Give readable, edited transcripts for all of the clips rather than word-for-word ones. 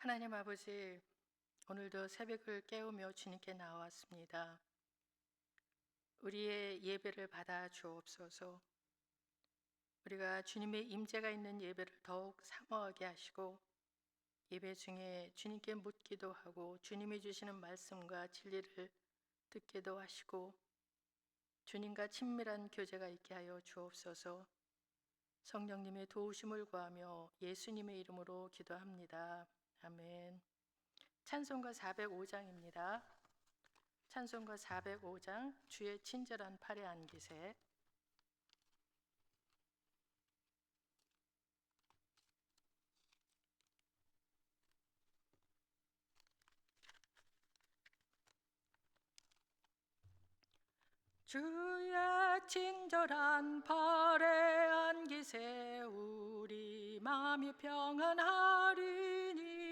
하나님 아버지, 오늘도 새벽을 깨우며 주님께 나왔습니다. 우리의 예배를 받아 주옵소서. 우리가 주님의 임재가 있는 예배를 더욱 사모하게 하시고, 예배 중에 주님께 묻기도 하고 주님이 주시는 말씀과 진리를 듣기도 하시고, 주님과 친밀한 교제가 있게 하여 주옵소서. 성령님의 도우심을 구하며 예수님의 이름으로 기도합니다. 아멘. 찬송가 405장입니다. 찬송가 405장, 주의 친절한 팔에 안기세. 주의 친절한 팔에 안기세. 우리 마음이 평안하리니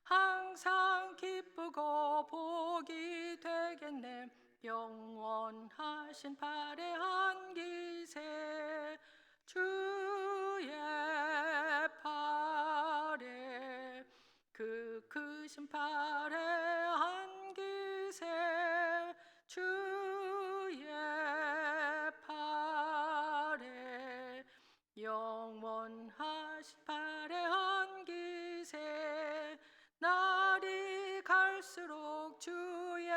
항상 기쁘고 복이 되겠네. 영원하신 팔에 안기세. 주의 팔에, 그 크신 팔에 안기세. 주의 팔에, 영원하신 팔에 안기세. 날이 갈수록 주의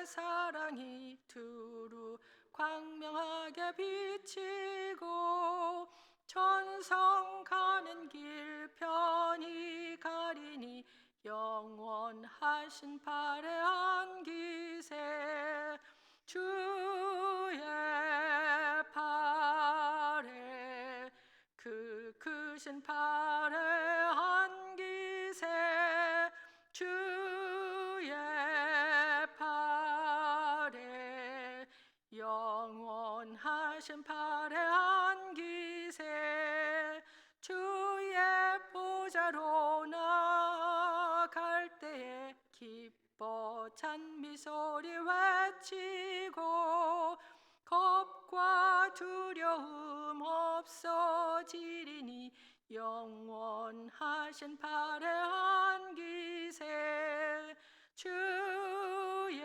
사랑이 두루 광명하게 비치고, 천성 가는 길 편히 가리니 영원하신 팔에 안기세. 주의 팔에, 그 크신 팔에 안기세. 주의 팔에, 영원하신 팔에 안기세. 주의 보좌로 나아갈 때에 기뻐 찬미 소리 외치고, 겁과 두려움 없어지리니 영원하신 팔에 안기세. 주의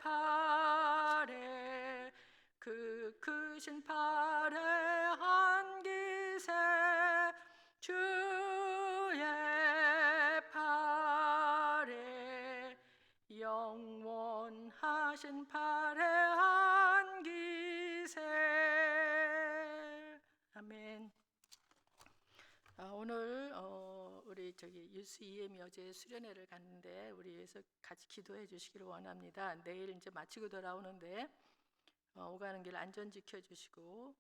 팔에, 그 크신 팔에 안기세. 주의 팔에, 영원하신 팔에 안기세. 아멘. 오늘 우리 유스 EM이 어제 수련회를 갔는데 우리 위해서 같이 기도해 주시기를 원합니다. 내일 이제 마치고 돌아오는데 오가는 길 안전 지켜주시고,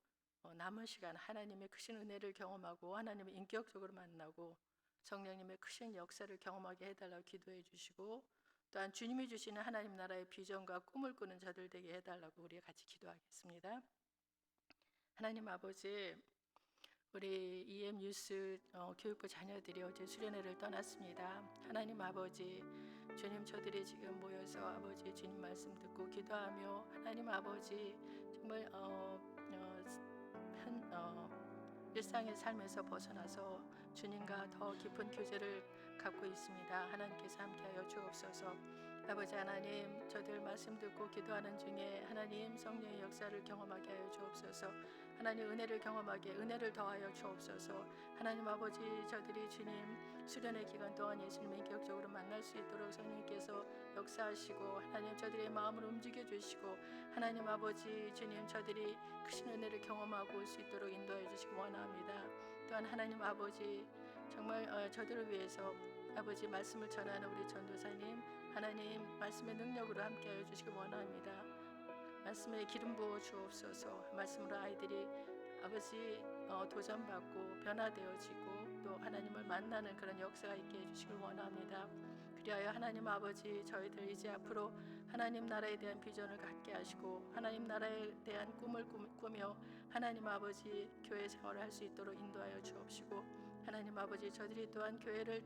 남은 시간 하나님의 크신 은혜를 경험하고 하나님을 인격적으로 만나고 성령님의 크신 역사를 경험하게 해달라고 기도해 주시고, 또한 주님이 주시는 하나님 나라의 비전과 꿈을 꾸는 저들 되게 해달라고 우리가 같이 기도하겠습니다. 하나님 아버지, 우리 EM 유스 교육부 자녀들이 어제 수련회를 떠났습니다. 하나님 아버지, 주님 저들이 지금 모여서 아버지 주님 말씀 듣고 기도하며 하나님 아버지 정말 일상의 삶에서 벗어나서 주님과 더 깊은 교제를 갖고 있습니다. 하나님께서 함께하여 주옵소서. 아버지 하나님, 저들 말씀 듣고 기도하는 중에 하나님 성령의 역사를 경험하게 하여 주옵소서. 하나님 은혜를 경험하게 은혜를 더하여 주옵소서. 하나님 아버지, 저들이 주님 수련의 기간 동안 예수님을 인격적으로 만날 수 있도록 성령님께서 역사하시고 하나님 저들의 마음을 움직여 주시고, 하나님 아버지 주님 저들이 크신 은혜를 경험하고 올 수 있도록 인도해 주시기 원합니다. 또한 하나님 아버지, 정말 저들을 위해서 아버지 말씀을 전하는 우리 전도사님, 하나님 말씀의 능력으로 함께하여 주시기 원합니다. 말씀에 기름 부어 주옵소서. 말씀으로 아이들이 아버지 도전받고 변화되어지고 또 하나님을 만나는 그런 역사가 있게 해주시길 원합니다. 그리하여 하나님 아버지, 저희들 이제 앞으로 하나님 나라에 대한 비전을 갖게 하시고 하나님 나라에 대한 꿈을 꾸며 하나님 아버지 교회 생활을 할 수 있도록 인도하여 주옵시고, 하나님 아버지 저들이 또한 교회를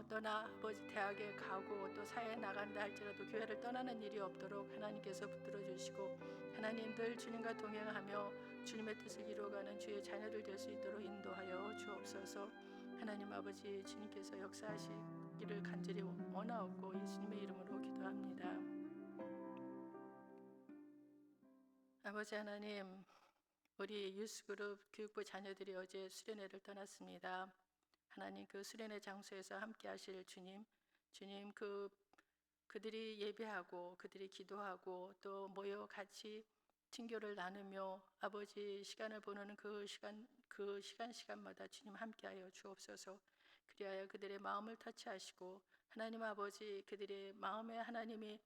떠나 아버지 대학에 가고 또 사회에 나간다 할지라도 교회를 떠나는 일이 없도록 하나님께서 붙들어 주시고, 하나님 늘 주님과 동행하며 주님의 뜻을 이루어가는 주의 자녀들 될 수 있도록 인도하여 주옵소서. 하나님 아버지 주님께서 역사하시기를 간절히 원하옵고 예수님의 이름으로 기도합니다. 아버지 하나님, 우리 유스그룹 교육부 자녀들이 어제 수련회를 떠났습니다. 하나님, 그 수련회 장소에서 함께 하실 주님 그들이 예배하고 그들이 기도하고 또 모여 같이 친교를 나누며 아버지 시간을 보내는 그 시간마다 주님 함께하여 주옵소서. 그리하여 그들의 마음을 터치하시고 하나님 아버지 그들의 마음에 하나님이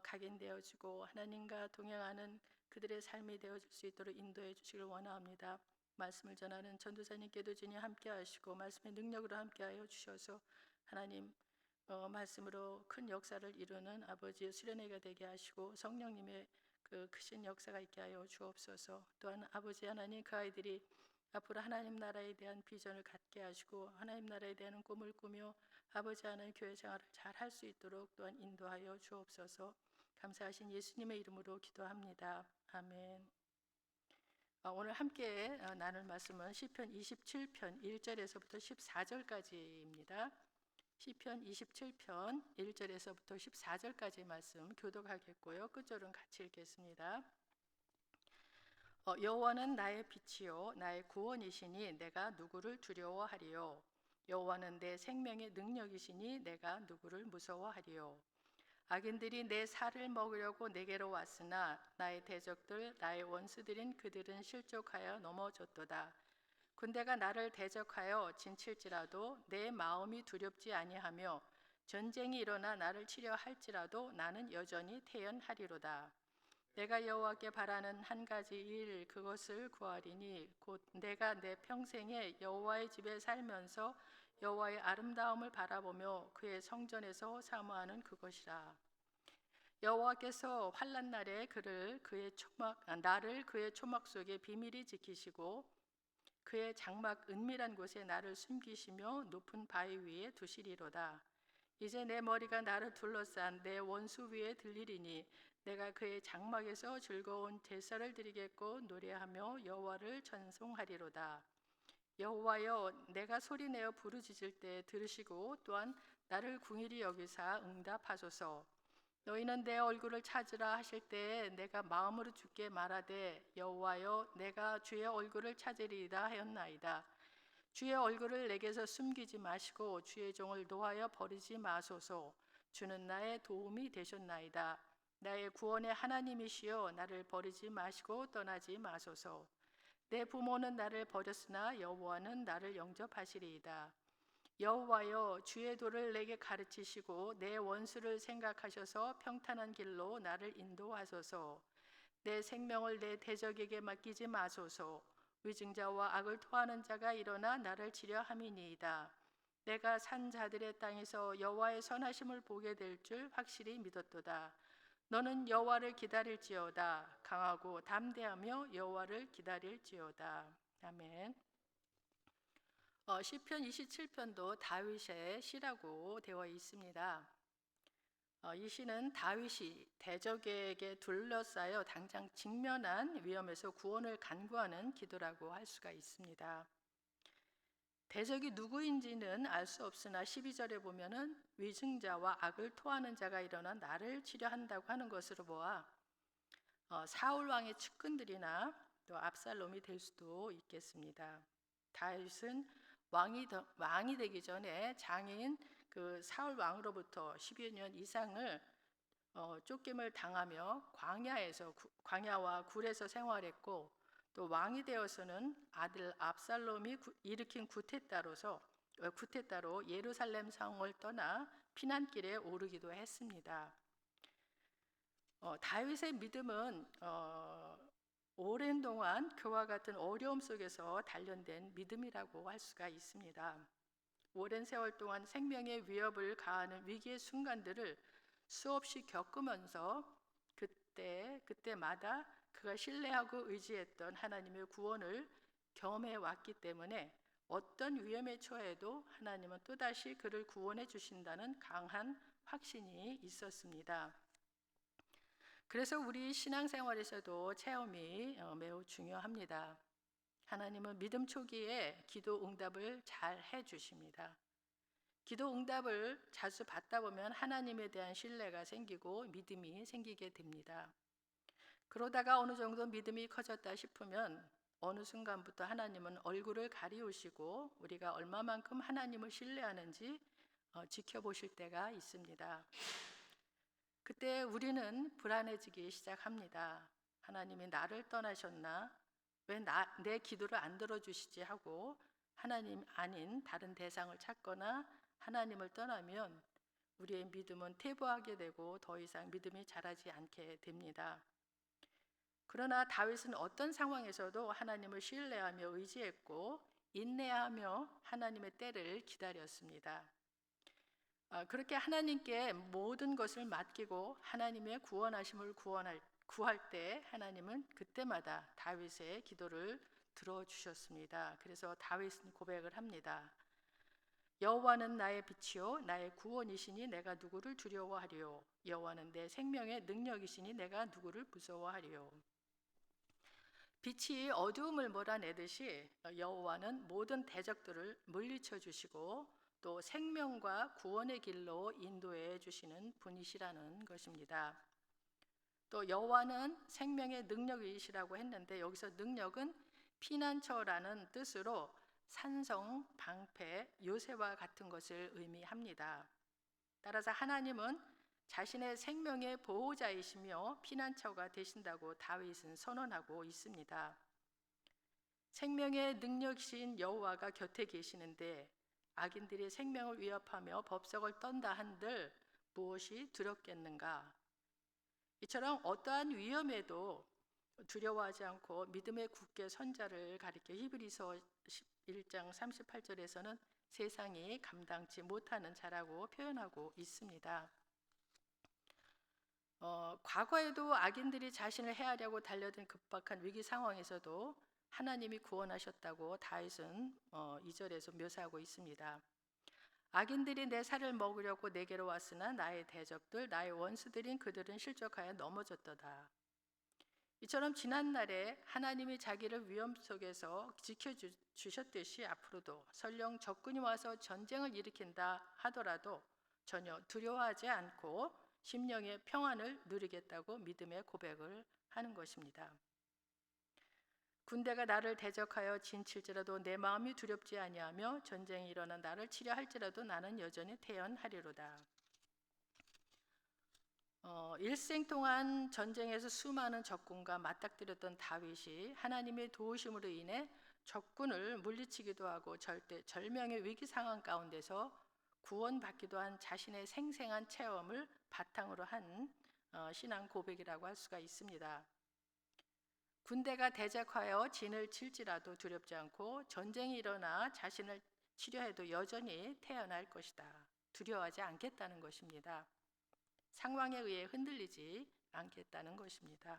각인되어 주고 하나님과 동행하는 그들의 삶이 되어줄 수 있도록 인도해 주시길 원합니다. 말씀을 전하는 전도사님께도 주님 함께하시고 말씀의 능력으로 함께하여 주셔서 하나님 말씀으로 큰 역사를 이루는 아버지의 수련회가 되게 하시고 성령님의 그 크신 역사가 있게 하여 주옵소서. 또한 아버지 하나님, 그 아이들이 앞으로 하나님 나라에 대한 비전을 갖게 하시고 하나님 나라에 대한 꿈을 꾸며 아버지 하나님 교회 생활을 잘 할 수 있도록 또한 인도하여 주옵소서. 감사하신 예수님의 이름으로 기도합니다. 아멘. 오늘 함께 나눌 말씀은 시편 27편 1절에서부터 14절까지입니다. 시편 27편 1절에서부터 14절까지 말씀 교독하겠고요. 끝절은 같이 읽겠습니다. 여호와는 나의 빛이요 나의 구원이시니 내가 누구를 두려워하리요. 여호와는 내 생명의 능력이시니 내가 누구를 무서워하리요. 악인들이 내 살을 먹으려고 내게로 왔으나 나의 대적들 나의 원수들인 그들은 실족하여 넘어졌도다. 군대가 나를 대적하여 진칠지라도 내 마음이 두렵지 아니하며 전쟁이 일어나 나를 치려 할지라도 나는 여전히 태연하리로다. 내가 여호와께 바라는 한 가지 일 그것을 구하리니 곧 내가 내 평생에 여호와의 집에 살면서 여호와의 아름다움을 바라보며 그의 성전에서 사모하는 그것이라. 여호와께서 환난 날에 나를 그의 초막 속에 비밀히 지키시고 그의 장막 은밀한 곳에 나를 숨기시며 높은 바위 위에 두시리로다. 이제 내 머리가 나를 둘러싼 내 원수 위에 들리리니 내가 그의 장막에서 즐거운 제사를 드리겠고 노래하며 여호와를 찬송하리로다. 여호와여, 내가 소리내어 부르짖을 때 들으시고 또한 나를 궁일이 여기사 응답하소서. 너희는 내 얼굴을 찾으라 하실 때에 내가 마음으로 주께 말하되 여호와여, 내가 주의 얼굴을 찾으리이다 하였나이다. 주의 얼굴을 내게서 숨기지 마시고 주의 종을 노하여 버리지 마소서. 주는 나의 도움이 되셨나이다. 나의 구원의 하나님이시여, 나를 버리지 마시고 떠나지 마소서. 내 부모는 나를 버렸으나 여호와는 나를 영접하시리이다. 여호와여, 주의 도를 내게 가르치시고 내 원수를 생각하셔서 평탄한 길로 나를 인도하소서. 내 생명을 내 대적에게 맡기지 마소서. 위증자와 악을 토하는 자가 일어나 나를 치려 함이니이다. 내가 산 자들의 땅에서 여호와의 선하심을 보게 될 줄 확실히 믿었도다. 너는 여호와를 기다릴지어다. 강하고 담대하며 여호와를 기다릴지어다. 아멘. 시편 27편도 다윗의 시라고 되어 있습니다. 이 시는 다윗이 대적에게 둘러싸여 당장 직면한 위험에서 구원을 간구하는 기도라고 할 수가 있습니다. 대적이 누구인지는 알 수 없으나 12절에 보면은 위증자와 악을 토하는 자가 일어나 나를 치려 한다고 하는 것으로 보아 사울 왕의 측근들이나 또 압살롬이 될 수도 있겠습니다. 다윗은 왕이 되기 전에 장인 그 사울 왕으로부터 10여 년 이상을 쫓김을 당하며 광야와 굴에서 생활했고, 또 왕이 되어서는 아들 압살롬이 일으킨 구테타로 예루살렘 성을 떠나 피난길에 오르기도 했습니다. 다윗의 믿음은 오랜 동안 그와 같은 어려움 속에서 단련된 믿음이라고 할 수가 있습니다. 오랜 세월 동안 생명의 위협을 가하는 위기의 순간들을 수없이 겪으면서 그때마다 그가 신뢰하고 의지했던 하나님의 구원을 경험해 왔기 때문에 어떤 위험에 처해도 하나님은 또다시 그를 구원해 주신다는 강한 확신이 있었습니다. 그래서 우리 신앙생활에서도 체험이 매우 중요합니다. 하나님은 믿음 초기에 기도 응답을 잘 해주십니다. 기도 응답을 자주 받다 보면 하나님에 대한 신뢰가 생기고 믿음이 생기게 됩니다. 그러다가 어느 정도 믿음이 커졌다 싶으면 어느 순간부터 하나님은 얼굴을 가리우시고 우리가 얼마만큼 하나님을 신뢰하는지 지켜보실 때가 있습니다. 그때 우리는 불안해지기 시작합니다. 하나님이 나를 떠나셨나? 왜 내 기도를 안 들어주시지 하고 하나님 아닌 다른 대상을 찾거나 하나님을 떠나면 우리의 믿음은 퇴보하게 되고 더 이상 믿음이 자라지 않게 됩니다. 그러나 다윗은 어떤 상황에서도 하나님을 신뢰하며 의지했고 인내하며 하나님의 때를 기다렸습니다. 그렇게 하나님께 모든 것을 맡기고 하나님의 구원하심을 구할 때 하나님은 그때마다 다윗의 기도를 들어주셨습니다. 그래서 다윗은 고백을 합니다. 여호와는 나의 빛이요 나의 구원이시니 내가 누구를 두려워하리요. 여호와는 내 생명의 능력이시니 내가 누구를 무서워하리요. 빛이 어두움을 몰아내듯이 여호와는 모든 대적들을 물리쳐 주시고 또 생명과 구원의 길로 인도해 주시는 분이시라는 것입니다. 또 여호와는 생명의 능력이시라고 했는데 여기서 능력은 피난처라는 뜻으로 산성, 방패, 요새와 같은 것을 의미합니다. 따라서 하나님은 자신의 생명의 보호자이시며 피난처가 되신다고 다윗은 선언하고 있습니다. 생명의 능력이신 여호와가 곁에 계시는데 악인들이 생명을 위협하며 법석을 떤다 한들 무엇이 두렵겠는가? 이처럼 어떠한 위험에도 두려워하지 않고 믿음의 굳게 선 자를 가리켜 히브리서 1장 38절에서는 세상이 감당치 못하는 자라고 표현하고 있습니다. 과거에도 악인들이 자신을 해하려고 달려든 급박한 위기 상황에서도 하나님이 구원하셨다고 다윗은 2절에서 묘사하고 있습니다. 악인들이 내 살을 먹으려고 내게로 왔으나 나의 대적들 나의 원수들인 그들은 실족하여 넘어졌도다. 이처럼 지난날에 하나님이 자기를 위험 속에서 지켜주셨듯이 앞으로도 설령 적군이 와서 전쟁을 일으킨다 하더라도 전혀 두려워하지 않고 심령의 평안을 누리겠다고 믿음의 고백을 하는 것입니다. 군대가 나를 대적하여 진칠지라도 내 마음이 두렵지 아니하며 전쟁이 일어나 나를 치려 할지라도 나는 여전히 태연하리로다. 일생 동안 전쟁에서 수많은 적군과 맞닥뜨렸던 다윗이 하나님의 도우심으로 인해 적군을 물리치기도 하고 절명의 위기 상황 가운데서 구원받기도 한 자신의 생생한 체험을 바탕으로 한 신앙 고백이라고 할 수가 있습니다. 군대가 대적하여 진을 칠지라도 두렵지 않고 전쟁이 일어나 자신을 치려해도 여전히 태어날 것이다. 두려워하지 않겠다는 것입니다. 상황에 의해 흔들리지 않겠다는 것입니다.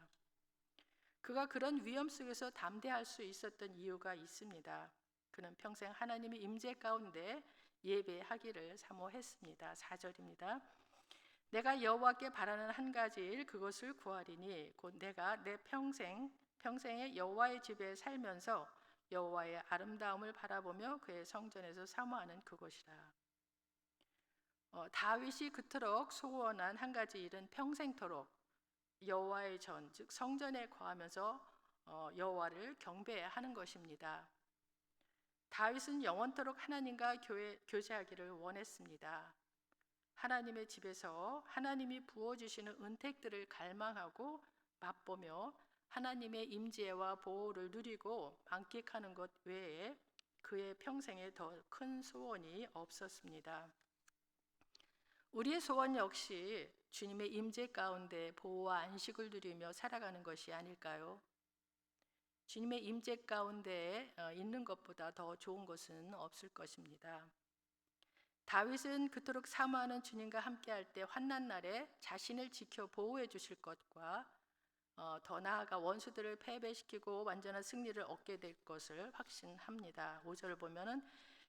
그가 그런 위험 속에서 담대할 수 있었던 이유가 있습니다. 그는 평생 하나님의 임재 가운데 예배하기를 사모했습니다. 4절입니다. 내가 여호와께 바라는 한 가지 일 그것을 구하리니 곧 내가 내 평생에 여호와의 집에 살면서 여호와의 아름다움을 바라보며 그의 성전에서 사모하는 그것이라. 다윗이 그토록 소원한 한 가지 일은 평생토록 여호와의 전, 즉 성전에 거하면서 여호와를 경배하는 것입니다. 다윗은 영원토록 하나님과 교제하기를 원했습니다. 하나님의 집에서 하나님이 부어주시는 은택들을 갈망하고 맛보며 하나님의 임재와 보호를 누리고 만끽하는 것 외에 그의 평생에 더 큰 소원이 없었습니다. 우리의 소원 역시 주님의 임재 가운데 보호와 안식을 누리며 살아가는 것이 아닐까요? 주님의 임재 가운데 있는 것보다 더 좋은 것은 없을 것입니다. 다윗은 그토록 사모하는 주님과 함께할 때 환난 날에 자신을 지켜 보호해 주실 것과 더 나아가 원수들을 패배시키고 완전한 승리를 얻게 될 것을 확신합니다. 5절을 보면은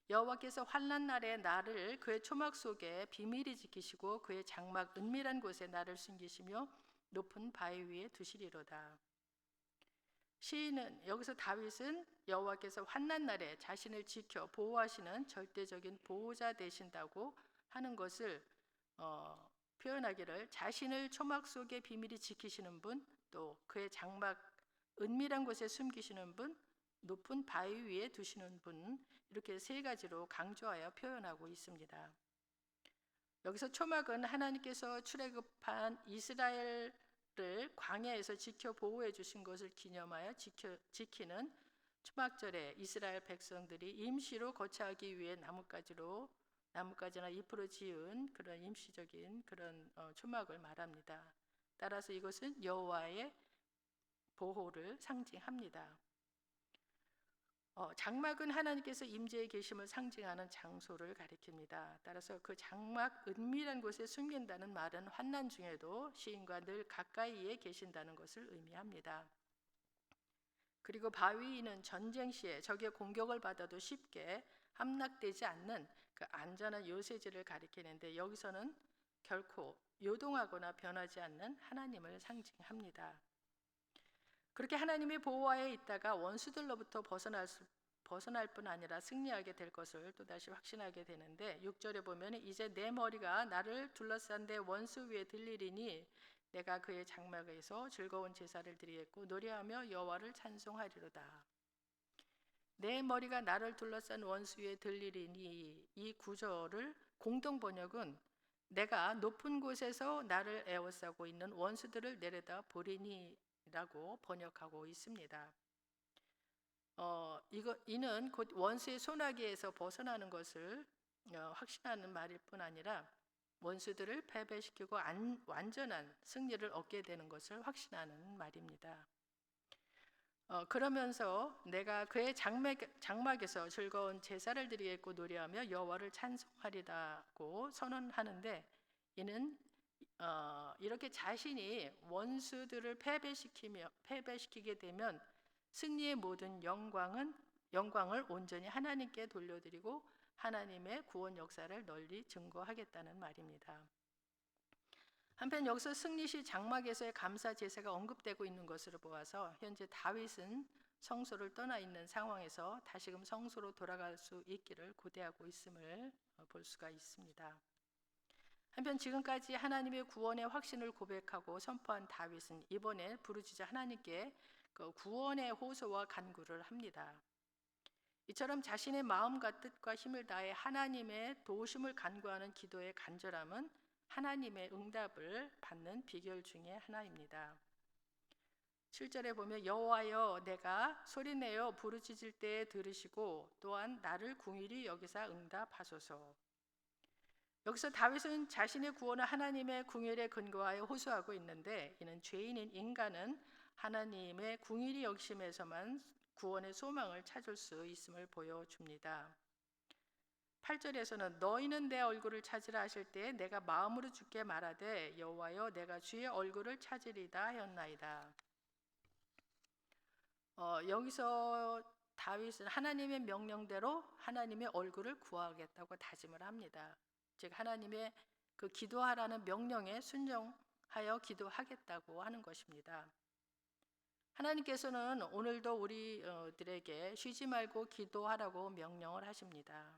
여호와께서 환난 날에 나를 그의 초막 속에 비밀히 지키시고 그의 장막 은밀한 곳에 나를 숨기시며 높은 바위 위에 두시리로다. 시인은 여기서 다윗은 여호와께서 환난 날에 자신을 지켜 보호하시는 절대적인 보호자 되신다고 하는 것을 표현하기를, 자신을 초막 속에 비밀히 지키시는 분, 또 그의 장막 은밀한 곳에 숨기시는 분, 높은 바위 위에 두시는 분, 이렇게 세 가지로 강조하여 표현하고 있습니다. 여기서 초막은 하나님께서 출애굽한 이스라엘을 광야에서 지켜 보호해 주신 것을 기념하여 지키는 초막절에 이스라엘 백성들이 임시로 거처하기 위해 나뭇가지나 잎으로 지은 그런 임시적인 그런 초막을 말합니다. 따라서 이것은 여호와의 보호를 상징합니다. 장막은 하나님께서 임재에 계심을 상징하는 장소를 가리킵니다. 따라서 그 장막 은밀한 곳에 숨긴다는 말은 환난 중에도 시인과 늘 가까이에 계신다는 것을 의미합니다. 그리고 바위는 전쟁 시에 적의 공격을 받아도 쉽게 함락되지 않는 그 안전한 요새지를 가리키는데, 여기서는 결코 요동하거나 변하지 않는 하나님을 상징합니다. 그렇게 하나님의 보호하에 있다가 원수들로부터 벗어날 뿐 아니라 승리하게 될 것을 또다시 확신하게 되는데, 6절에 보면 이제 내 머리가 나를 둘러싼 데 원수 위에 들리리니 내가 그의 장막에서 즐거운 제사를 드리겠고 노래하며 여호와를 찬송하리로다. 내 머리가 나를 둘러싼 원수 위에 들리리니, 이 구절을 공동 번역은 내가 높은 곳에서 나를 에워싸고 있는 원수들을 내려다 보리니 라고 번역하고 있습니다. 이는 곧 원수의 손아귀에서 벗어나는 것을 확신하는 말일 뿐 아니라 원수들을 패배시키고 완전한 승리를 얻게 되는 것을 확신하는 말입니다. 그러면서 내가 그의 장막에서 즐거운 제사를 드리겠고 노래하며 여호와를 찬송하리라고 선언하는데, 이는 이렇게 자신이 원수들을 패배시키게 되면 승리의 모든 영광을 온전히 하나님께 돌려드리고 하나님의 구원 역사를 널리 증거하겠다는 말입니다. 한편 여기서 승리 시 장막에서의 감사 제사가 언급되고 있는 것으로 보아서 현재 다윗은 성소를 떠나 있는 상황에서 다시금 성소로 돌아갈 수 있기를 고대하고 있음을 볼 수가 있습니다. 한편 지금까지 하나님의 구원의 확신을 고백하고 선포한 다윗은 이번에 부르짖어 하나님께 그 구원의 호소와 간구를 합니다. 이처럼 자신의 마음과 뜻과 힘을 다해 하나님의 도우심을 간구하는 기도의 간절함은 하나님의 응답을 받는 비결 중에 하나입니다. 7절에 보면 여호와여 내가 소리내어 부르짖을 때에 들으시고 또한 나를 긍휼히 여기사 응답하소서. 여기서 다윗은 자신의 구원을 하나님의 긍휼에 근거하여 호소하고 있는데, 이는 죄인인 인간은 하나님의 긍휼히 여기심에서만 구원의 소망을 찾을 수 있음을 보여줍니다. 8절에서는 너희는 내 얼굴을 찾으라 하실 때에 내가 마음으로 주께 말하되 여호와여 내가 주의 얼굴을 찾으리다 하였나이다. 여기서 다윗은 하나님의 명령대로 하나님의 얼굴을 구하겠다고 다짐을 합니다. 즉 하나님의 그 기도하라는 명령에 순종하여 기도하겠다고 하는 것입니다. 하나님께서는 오늘도 우리들에게 쉬지 말고 기도하라고 명령을 하십니다.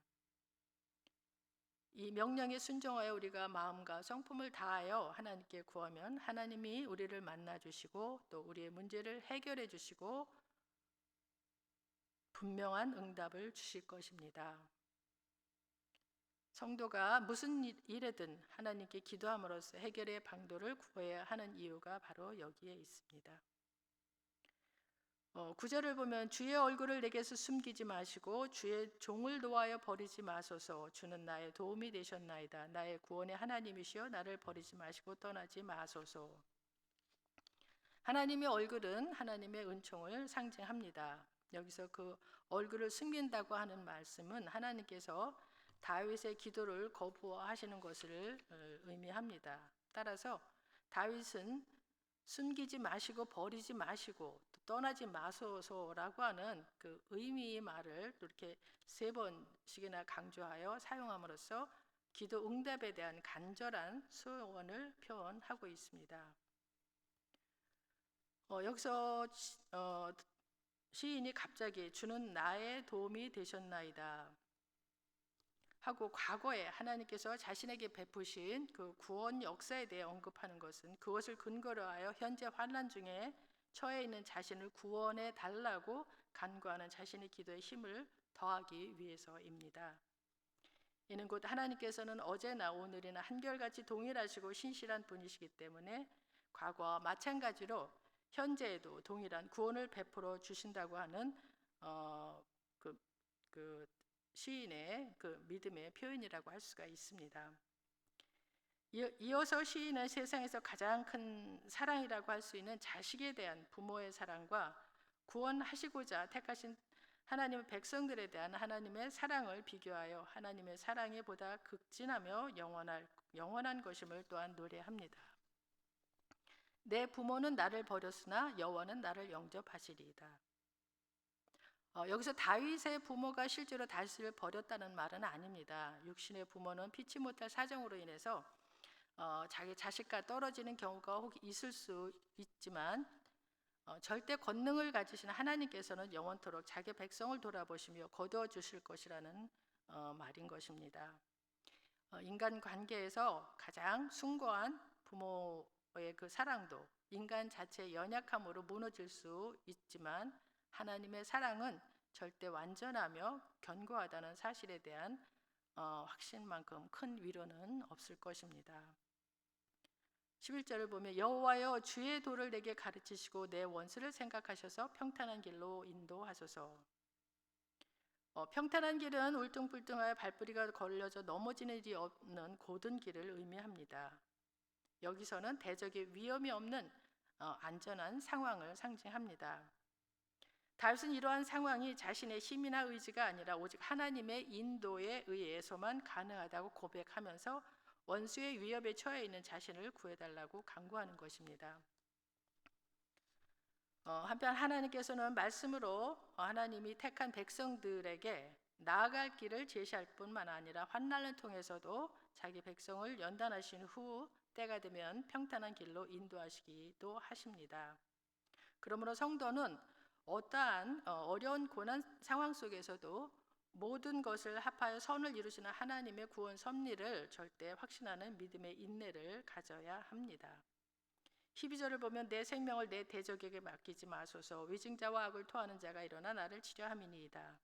이 명령에 순종하여 우리가 마음과 성품을 다하여 하나님께 구하면 하나님이 우리를 만나 주시고 또 우리의 문제를 해결해 주시고 분명한 응답을 주실 것입니다. 성도가 무슨 일에든 하나님께 기도함으로써 해결의 방도를 구해야 하는 이유가 바로 여기에 있습니다. 9절을 보면 주의 얼굴을 내게서 숨기지 마시고 주의 종을 놓아여 버리지 마소서. 주는 나의 도움이 되셨나이다. 나의 구원의 하나님이시여 나를 버리지 마시고 떠나지 마소서. 하나님의 얼굴은 하나님의 은총을 상징합니다. 여기서 그 얼굴을 숨긴다고 하는 말씀은 하나님께서 다윗의 기도를 거부하시는 것을 의미합니다. 따라서 다윗은 숨기지 마시고 버리지 마시고 떠나지 마소서라고 하는 그 의미의 말을 이렇게 3번씩이나 강조하여 사용함으로써 기도 응답에 대한 간절한 소원을 표현하고 있습니다. 여기서 시인이 갑자기 주는 나의 도움이 되셨나이다 하고 과거에 하나님께서 자신에게 베푸신 그 구원 역사에 대해 언급하는 것은 그것을 근거로 하여 현재 환난 중에 처해 있는 자신을 구원해 달라고 간구하는 자신의 기도에 힘을 더하기 위해서입니다. 이는 곧 하나님께서는 어제나 오늘이나 한결같이 동일하시고 신실한 분이시기 때문에 과거와 마찬가지로 현재에도 동일한 구원을 베풀어 주신다고 하는 그, 그 시인의 그 믿음의 표현이라고 할 수가 있습니다. 이어서 시인은 세상에서 가장 큰 사랑이라고 할 수 있는 자식에 대한 부모의 사랑과 구원하시고자 택하신 하나님의 백성들에 대한 하나님의 사랑을 비교하여 하나님의 사랑이 보다 극진하며 영원한 것임을 또한 노래합니다. 내 부모는 나를 버렸으나 여호와는 나를 영접하시리이다. 여기서 다윗의 부모가 실제로 다윗을 버렸다는 말은 아닙니다. 육신의 부모는 피치 못할 사정으로 인해서 자기 자식과 떨어지는 경우가 혹 있을 수 있지만 절대 권능을 가지신 하나님께서는 영원토록 자기 백성을 돌아보시며 거두어 주실 것이라는 말인 것입니다. 인간 관계에서 가장 숭고한 부모의 그 사랑도 인간 자체의 연약함으로 무너질 수 있지만 하나님의 사랑은 절대 완전하며 견고하다는 사실에 대한 확신만큼 큰 위로는 없을 것입니다. 11절을 보면 여호와여 주의 도를 내게 가르치시고 내 원수를 생각하셔서 평탄한 길로 인도하소서. 평탄한 길은 울퉁불퉁하여 발뿌리가 걸려져 넘어지는 일이 없는 고든 길을 의미합니다. 여기서는 대적의 위험이 없는 안전한 상황을 상징합니다. 다윗은 이러한 상황이 자신의 힘이나 의지가 아니라 오직 하나님의 인도에 의해서만 가능하다고 고백하면서 원수의 위협에 처해 있는 자신을 구해달라고 간구하는 것입니다. 한편 하나님께서는 말씀으로 하나님이 택한 백성들에게 나아갈 길을 제시할 뿐만 아니라 환난을 통해서도 자기 백성을 연단하신 후 때가 되면 평탄한 길로 인도하시기도 하십니다. 그러므로 성도는 어떠한 어려운 고난 상황 속에서도 모든 것을 합하여 선을 이루시는 하나님의 구원 섭리를 절대 확신하는 믿음의 인내를 가져야 합니다. 12절을 보면 내 생명을 내 대적에게 맡기지 마소서. 위증자와 악을 토하는 자가 일어나 나를 치려함이니이다.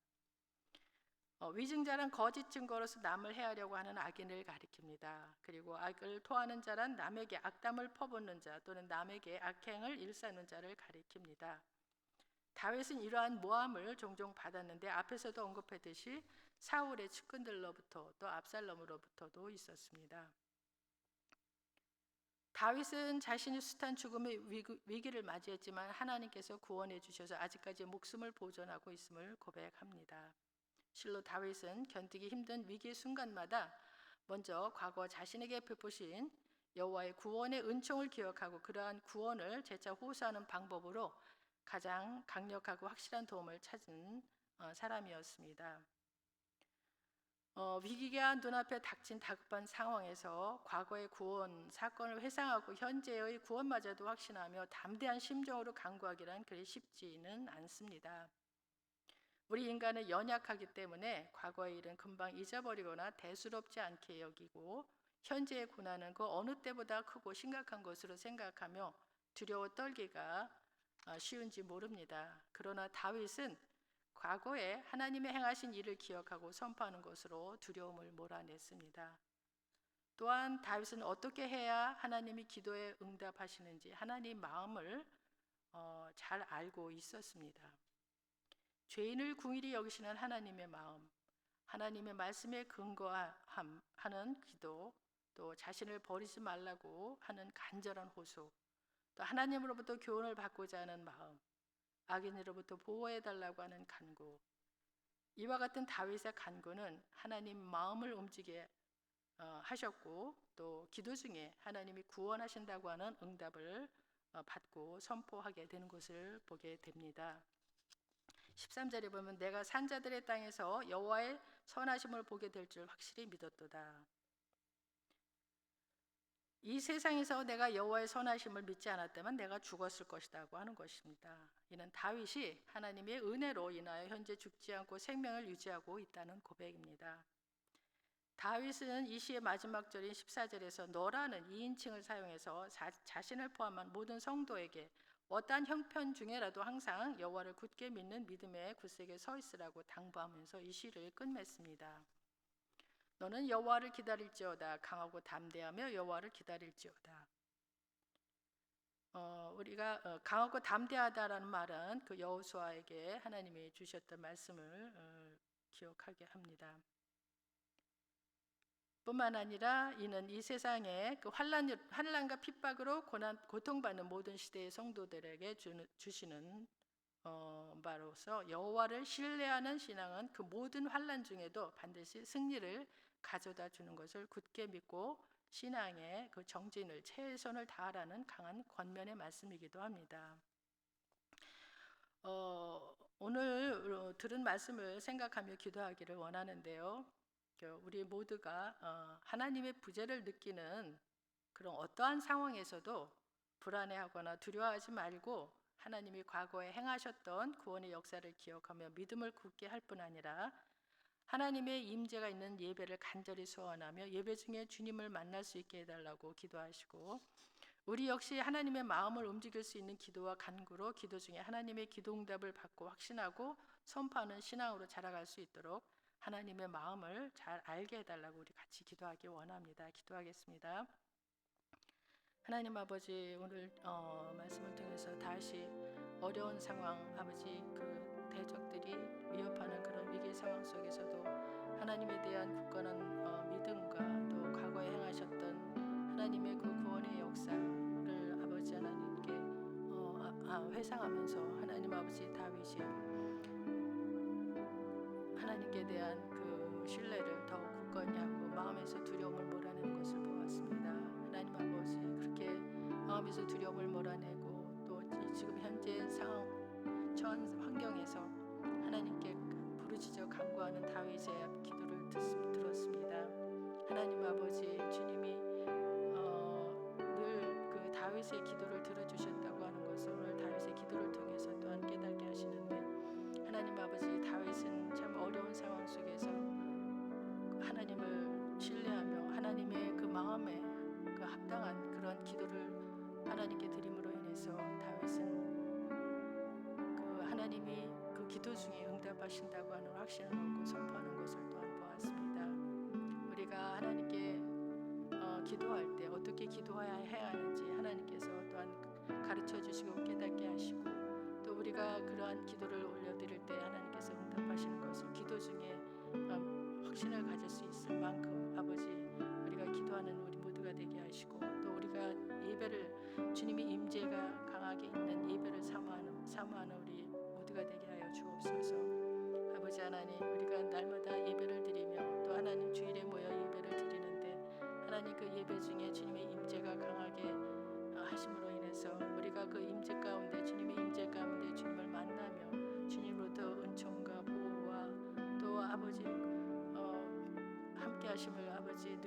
위증자란 거짓 증거로서 남을 해하려고 하는 악인을 가리킵니다. 그리고 악을 토하는 자란 남에게 악담을 퍼붓는 자 또는 남에게 악행을 일삼는 자를 가리킵니다. 다윗은 이러한 모함을 종종 받았는데 앞에서도 언급했듯이 사울의 측근들로부터 또 압살롬으로부터도 있었습니다. 다윗은 자신이 숱한 죽음의 위기를 맞이했지만 하나님께서 구원해 주셔서 아직까지 목숨을 보존하고 있음을 고백합니다. 실로 다윗은 견디기 힘든 위기 순간마다 먼저 과거 자신에게 베푸신 여호와의 구원의 은총을 기억하고 그러한 구원을 재차 호소하는 방법으로 가장 강력하고 확실한 도움을 찾은 사람이었습니다. 위기가 눈앞에 닥친 다급한 상황에서 과거의 구원 사건을 회상하고 현재의 구원마저도 확신하며 담대한 심정으로 간구하기란 그리 쉽지는 않습니다. 우리 인간은 연약하기 때문에 과거의 일은 금방 잊어버리거나 대수롭지 않게 여기고 현재의 고난은 그 어느 때보다 크고 심각한 것으로 생각하며 두려워 떨기가 쉬운지 모릅니다. 그러나 다윗은 과거에 하나님의 행하신 일을 기억하고 선포하는 것으로 두려움을 몰아냈습니다. 또한 다윗은 어떻게 해야 하나님이 기도에 응답하시는지 하나님 마음을 잘 알고 있었습니다. 죄인을 궁일이 여기시는 하나님의 마음, 하나님의 말씀에 근거하는 기도, 또 자신을 버리지 말라고 하는 간절한 호소, 또 하나님으로부터 교훈을 받고자 하는 마음, 악인으로부터 보호해달라고 하는 간구, 이와 같은 다윗의 간구는 하나님 마음을 움직이게 하셨고 또 기도 중에 하나님이 구원하신다고 하는 응답을 받고 선포하게 되는 것을 보게 됩니다. 13절에 보면 내가 산자들의 땅에서 여호와의 선하심을 보게 될 줄 확실히 믿었도다. 이 세상에서 내가 여호와의 선하심을 믿지 않았다면 내가 죽었을 것이라고 하는 것입니다. 이는 다윗이 하나님의 은혜로 인하여 현재 죽지 않고 생명을 유지하고 있다는 고백입니다. 다윗은 이 시의 마지막 절인 14절에서 너라는 2인칭을 사용해서 자신을 포함한 모든 성도에게 어떠한 형편 중에라도 항상 여호와를 굳게 믿는 믿음의 굳세게 서 있으라고 당부하면서 이 시를 끝맺습니다. 너는 여호와를 기다릴지어다. 강하고 담대하며 여호와를 기다릴지어다. 우리가 강하고 담대하다라는 말은 그 여호수아에게 하나님이 주셨던 말씀을 기억하게 합니다. 뿐만 아니라 이는 이 세상에 그 환난과 핍박으로 고통받는 모든 시대의 성도들에게 주시는 바로서 여호와를 신뢰하는 신앙은 그 모든 환난 중에도 반드시 승리를 가져다 주는 것을 굳게 믿고 신앙의 그 정진을 최선을 다하라는 강한 권면의 말씀이기도 합니다. 오늘 들은 말씀을 생각하며 기도하기를 원하는데요. 우리 모두가 하나님의 부재를 느끼는 그런 어떠한 상황에서도 불안해하거나 두려워하지 말고 하나님이 과거에 행하셨던 구원의 역사를 기억하며 믿음을 굳게 할 뿐 아니라 하나님의 임재가 있는 예배를 간절히 소원하며 예배 중에 주님을 만날 수 있게 해달라고 기도하시고, 우리 역시 하나님의 마음을 움직일 수 있는 기도와 간구로 기도 중에 하나님의 기도 응답을 받고 확신하고 선포하는 신앙으로 자라갈 수 있도록 하나님의 마음을 잘 알게 해달라고 우리 같이 기도하기 원합니다. 기도하겠습니다. 하나님 아버지, 오늘 말씀을 통해서 다시 어려운 상황, 아버지 그 대적들이 위협하는 그런 위기 상황 속에서도 하나님에 대한 굳건한 믿음과 또 과거에 행하셨던 하나님의 그 구원의 역사를 아버지 하나님께 회상하면서 하나님 아버지 다윗이 하나님께 대한 그 신뢰를 더욱 굳건히 하고 마음에서 두려움을 몰아내는 것을 보았습니다. 하나님 아버지, 그렇게 마음에서 두려움을 몰아내고 또 지금 현재 상황 전 환경에서 하나님께 부르짖어 간구하는 다윗의 기도를 들었습니다. 하나님 아버지, 주님이 늘 그 다윗의 기도를 들어주셨다고 하는 것을 오늘 다윗의 기도를 통해서 또한 깨닫게 하시는데, 하나님 아버지, 다윗은 참 어려운 상황 속에서 하나님을 신뢰하며 하나님의 그 마음에 그 합당한 그런 기도를 하나님께 드림으로 인해서 다윗은 그 하나님이 그 기도 중에 응답하신다고 하는 확신을 얻고 선포하는 것을 또한 보았습니다. 우리가 하나님께 기도할 때 어떻게 기도해야 하는지 하나님께서 또한 가르쳐 주시고 깨닫게 하시고, 또 우리가 그러한 기도를 올려드릴 때 하나님께서 응답하시는 것을 기도 중에 확신을 가질 수 있을 만큼 아버지, 우리가 기도하는 우리 모두가 되게 하시고, 또 우리가 예배를 주님의 임재가 강하게 있는 예배를 사모하는 우리 모두가 되게 하여 주옵소서. 아버지 하나님, 우리가 날마다 예배를 드리며 또 하나님 주일에 모여 예배를 드리는데 하나님 그 예배 중에 주님의 임재가 강하게 하심으로 인해서 우리가 그 임재 가운데 주님의 임재 가운데 주님을 만나며 주님으로부터 은총과 보호와 또 아버지 함께 하심을 아버지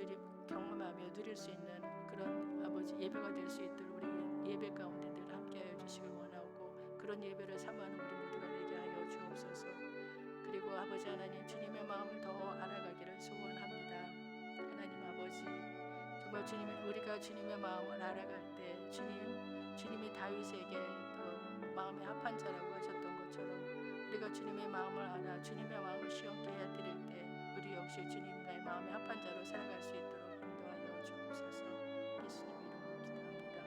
경험하며 누릴 수 있는 그런 아버지 예배가 될 수 있도록 우리 예배 가운데 늘 함께 하여 주시길 원하고, 그런 예배를 사모하는 우리 모두가 되게 하여 주옵소서. 그리고 아버지 하나님, 주님의 마음을 더 알아가기를 소원합니다. 하나님 아버지, 정말 우리가 주님의 마음을 알아갈 때 주님이 다윗에게 또 마음에 합한 자라고 하셨던 것처럼 우리가 주님의 마음을 알아 주님의 마음을 시험케 해드릴 때 우리 역시 주님의 마음에 합한 자로 살아갈 수 있도록 인도하여 주옵소서. 예수님 이름으로 기도합니다.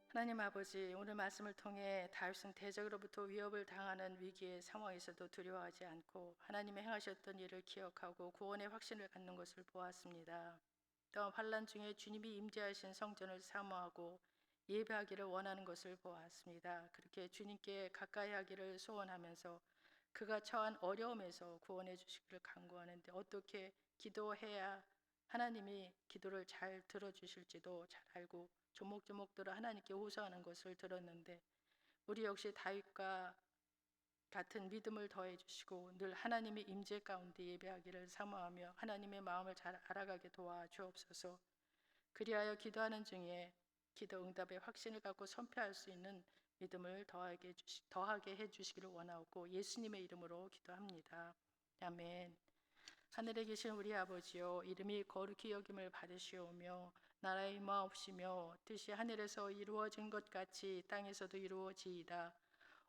하나님 아버지, 오늘 말씀을 통해 다윗은 대적으로부터 위협을 당하는 위기의 상황에서도 두려워하지 않고 하나님의 행하셨던 일을 기억하고 구원의 확신을 갖는 것을 보았습니다. 또 환난 중에 주님이 임재하신 성전을 사모하고 예배하기를 원하는 것을 보았습니다. 그렇게 주님께 가까이 하기를 소원하면서 그가 처한 어려움에서 구원해 주시기를 간구하는데, 어떻게 기도해야 하나님이 기도를 잘 들어주실지도 잘 알고 조목조목 들어 하나님께 호소하는 것을 들었는데, 우리 역시 다윗과 같은 믿음을 더해 주시고 늘 하나님의 임재 가운데 예배하기를 사모하며 하나님의 마음을 잘 알아가게 도와 주옵소서. 그리하여 기도하는 중에 기도 응답의 확신을 갖고 선포할 수 있는 믿음을 더하게 해주시기를 원하고 예수님의 이름으로 기도합니다. 아멘. 하늘에 계신 우리 아버지여, 이름이 거룩히 여김을 받으시오며 나라의 임하옵시며 뜻이 하늘에서 이루어진 것 같이 땅에서도 이루어지이다.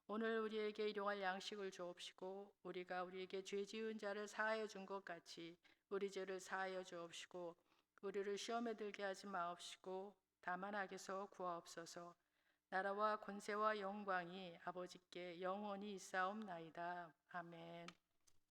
오늘 우리에게 일용할 양식을 주옵시고 우리가 우리에게 죄 지은 자를 사하여 준 것 같이 우리 죄를 사하여 주옵시고 우리를 시험에 들게 하지 마옵시고 다만 악에서 구하옵소서. 나라와 권세와 영광이 아버지께 영원히 있사옵나이다. 아멘.